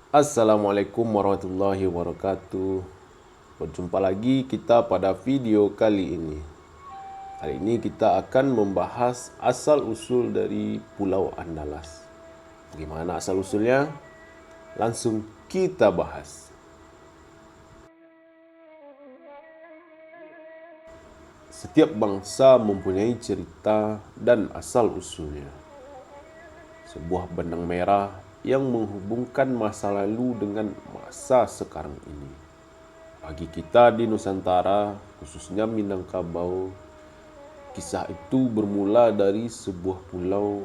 Assalamualaikum warahmatullahi wabarakatuh. Berjumpa lagi kita pada video kali ini. Kali ini kita akan membahas asal-usul dari Pulau Andalas. Bagaimana asal-usulnya? Langsung kita bahas. Setiap bangsa mempunyai cerita dan asal-usulnya. Sebuah benang merah yang menghubungkan masa lalu dengan masa sekarang ini. Bagi kita di Nusantara, khususnya Minangkabau, kisah itu bermula dari sebuah pulau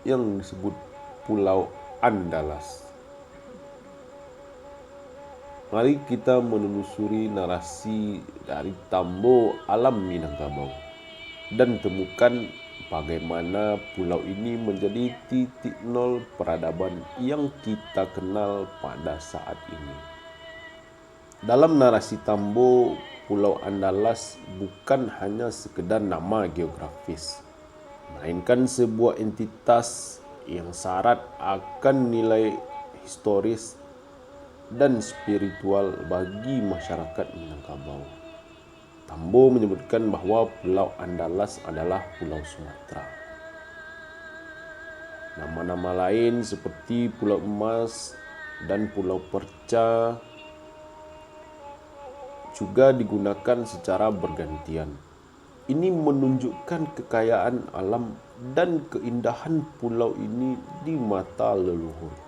yang disebut Pulau Andalas. Mari kita menelusuri narasi dari Tambo Alam Minangkabau dan temukan bagaimana pulau ini menjadi titik nol peradaban yang kita kenal pada saat ini. Dalam narasi Tambo, Pulau Andalas bukan hanya sekedar nama geografis, melainkan sebuah entitas yang syarat akan nilai historis dan spiritual bagi masyarakat Minangkabau. Tambo menyebutkan bahwa Pulau Andalas adalah Pulau Sumatera. Nama-nama lain seperti Pulau Emas dan Pulau Perca juga digunakan secara bergantian. Ini menunjukkan kekayaan alam dan keindahan pulau ini di mata leluhur.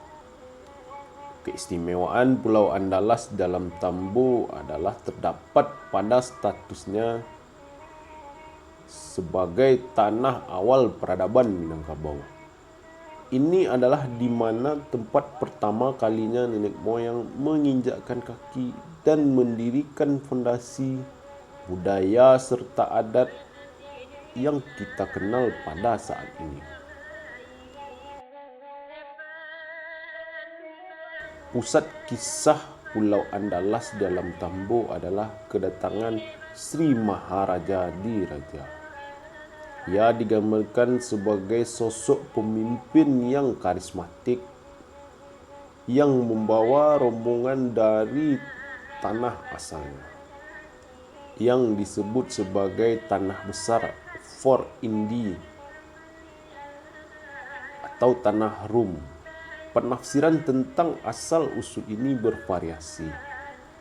Keistimewaan Pulau Andalas dalam Tambo adalah terdapat pada statusnya sebagai tanah awal peradaban Minangkabau. Ini adalah di mana tempat pertama kalinya nenek moyang menginjakkan kaki dan mendirikan fondasi budaya serta adat yang kita kenal pada saat ini. Pusat kisah Pulau Andalas dalam Tambo adalah kedatangan Sri Maharaja Diraja. Ia digambarkan sebagai sosok pemimpin yang karismatik yang membawa rombongan dari tanah asalnya yang disebut sebagai tanah besar Fort Indi atau tanah Rum. Penafsiran tentang asal-usul ini bervariasi.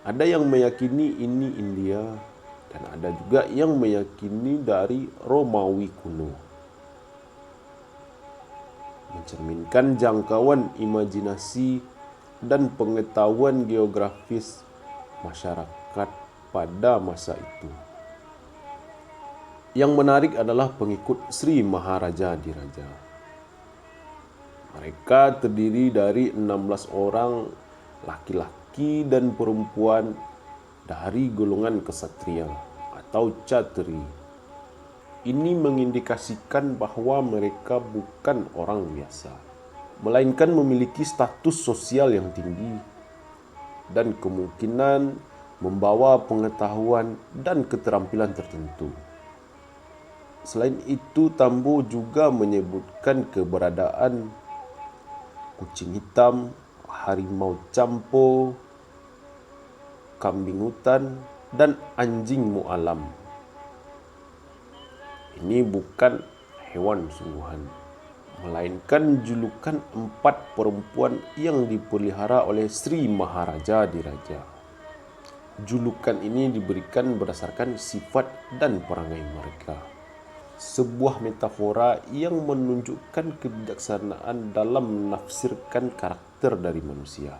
Ada yang meyakini ini India dan ada juga yang meyakini dari Romawi kuno. Mencerminkan jangkauan imajinasi dan pengetahuan geografis masyarakat pada masa itu. Yang menarik adalah pengikut Sri Maharaja Diraja. Mereka terdiri dari 16 orang laki-laki dan perempuan dari golongan kesatria atau Catri. Ini mengindikasikan bahwa mereka bukan orang biasa, melainkan memiliki status sosial yang tinggi dan kemungkinan membawa pengetahuan dan keterampilan tertentu. Selain itu, Tambo juga menyebutkan keberadaan kucing hitam, harimau campo, kambing hutan, dan anjing mualam. Ini bukan hewan sungguhan, melainkan julukan 4 perempuan yang dipelihara oleh Sri Maharaja Diraja. Julukan ini diberikan berdasarkan sifat dan perangai mereka. Sebuah metafora yang menunjukkan kebijaksanaan dalam menafsirkan karakter dari manusia.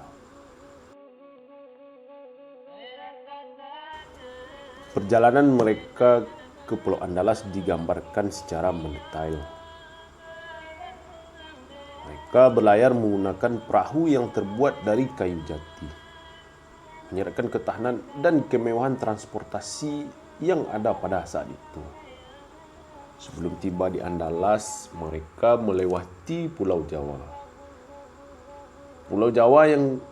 Perjalanan mereka ke Pulau Andalas digambarkan secara mendetail. Mereka berlayar menggunakan perahu yang terbuat dari kayu jati, menyerahkan ketahanan dan kemewahan transportasi yang ada pada saat itu. Sebelum tiba di Andalas, mereka melewati Pulau Jawa. Pulau Jawa yang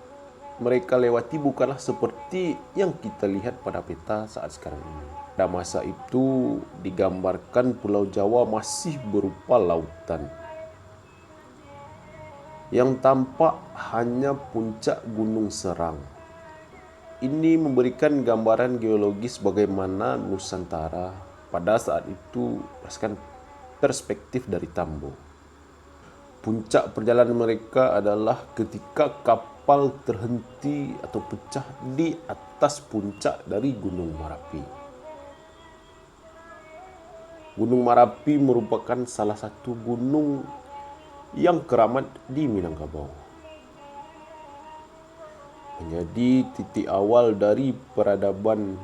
mereka lewati bukanlah seperti yang kita lihat pada peta saat sekarang ini. Pada masa itu digambarkan Pulau Jawa masih berupa lautan. yang tampak hanya puncak Gunung Serang. Ini memberikan gambaran geologis bagaimana Nusantara pada saat itu berdasarkan perspektif dari Tambo. Puncak perjalanan mereka adalah ketika kapal terhenti atau pecah di atas puncak dari Gunung Merapi. Gunung Merapi merupakan salah satu gunung yang keramat di Minangkabau. Menjadi titik awal dari peradaban,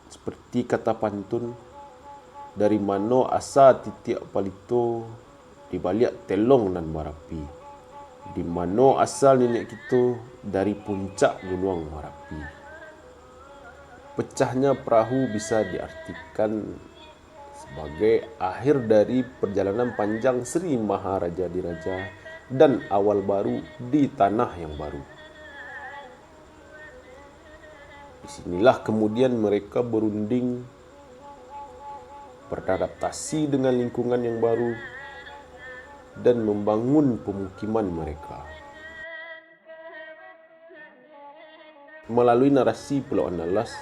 seperti kata pantun, dari mana asal titik palito di balik telong nan Merapi, di mana asal nenek kita dari puncak Gunung Merapi. Pecahnya perahu bisa diartikan sebagai akhir dari perjalanan panjang Sri Maharaja Diraja dan awal baru di tanah yang baru. Disinilah kemudian mereka berunding, beradaptasi dengan lingkungan yang baru, dan membangun pemukiman mereka. Melalui narasi Pulau Andalas,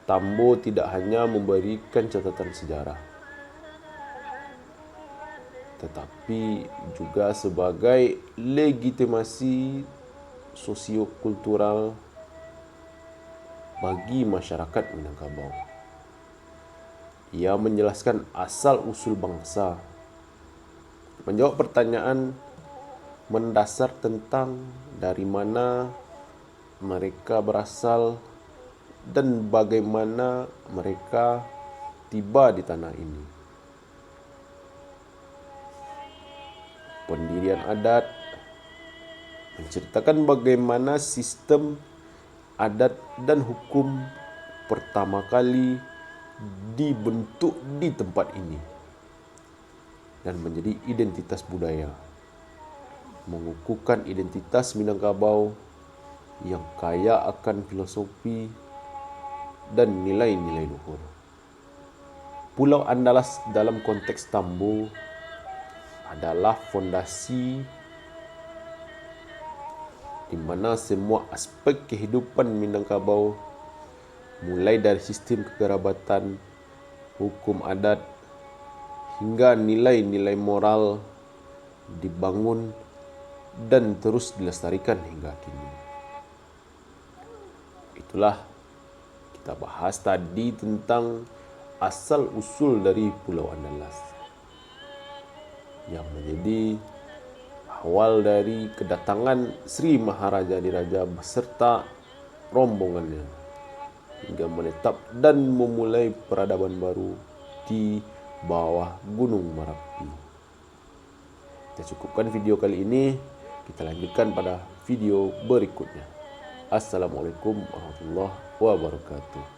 Tambo tidak hanya memberikan catatan sejarah, tetapi juga sebagai legitimasi sosiokultural bagi masyarakat Minangkabau. Ia menjelaskan asal-usul bangsa, menjawab pertanyaan mendasar tentang dari mana mereka berasal dan bagaimana mereka tiba di tanah ini. Pendirian adat menceritakan bagaimana sistem adat dan hukum pertama kali dibentuk di tempat ini dan menjadi identitas budaya, mengukuhkan identitas Minangkabau yang kaya akan filosofi dan nilai-nilai luhur. Pulau Andalas dalam konteks Tambo adalah fondasi di mana semua aspek kehidupan Minangkabau, mulai dari sistem kekerabatan, hukum adat, hingga nilai-nilai moral dibangun dan terus dilestarikan hingga kini. Itulah kita bahas tadi tentang asal-usul dari Pulau Andalas yang menjadi awal dari kedatangan Sri Maharaja Diraja beserta rombongannya hingga menetap dan memulai peradaban baru di bawah Gunung Merapi. Kita cukupkan video kali ini, kita lanjutkan pada video berikutnya. Assalamualaikum warahmatullahi wabarakatuh.